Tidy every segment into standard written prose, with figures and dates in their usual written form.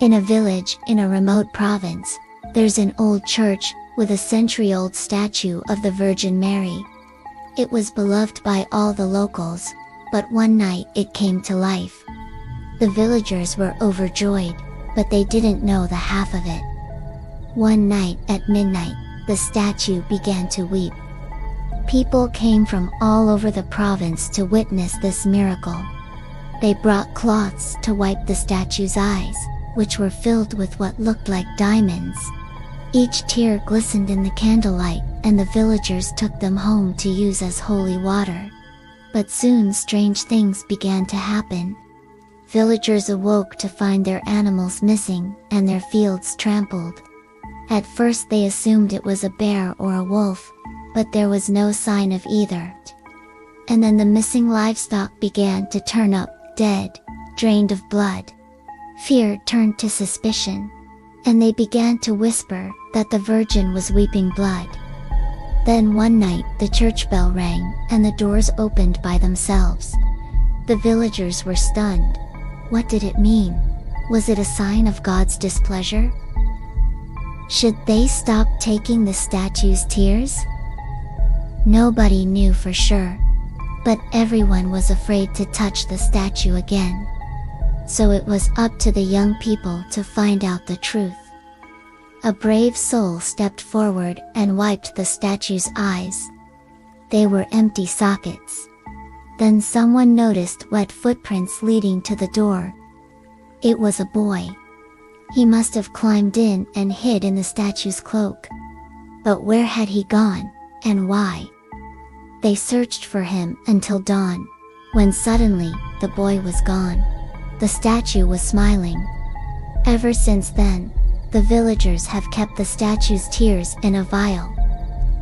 In a village in a remote province, there's an old church with a century-old statue of the Virgin Mary. It was beloved by all the locals, but one night it came to life. The villagers were overjoyed, but they didn't know the half of it. One night at midnight, the statue began to weep. People came from all over the province to witness this miracle. They brought cloths to wipe the statue's eyes, which were filled with what looked like diamonds. Each tear glistened in the candlelight, and the villagers took them home to use as holy water. But soon strange things began to happen. Villagers awoke to find their animals missing, and their fields trampled. At first they assumed it was a bear or a wolf, but there was no sign of either. And then the missing livestock began to turn up, dead, drained of blood. Fear turned to suspicion, and they began to whisper that the Virgin was weeping blood. Then one night the church bell rang, and the doors opened by themselves. The villagers were stunned. What did it mean? Was it a sign of God's displeasure? Should they stop taking the statue's tears? Nobody knew for sure, but everyone was afraid to touch the statue again. So it was up to the young people to find out the truth. A brave soul stepped forward and wiped the statue's eyes. They were empty sockets. Then someone noticed wet footprints leading to the door. It was a boy. He must have climbed in and hid in the statue's cloak. But where had he gone, and why? They searched for him until dawn, when suddenly, the boy was gone. The statue was smiling. Ever since then, the villagers have kept the statue's tears in a vial,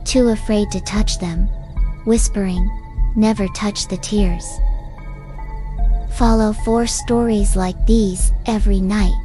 too afraid to touch them, whispering, "Never touch the tears." Follow 4 stories like these every night.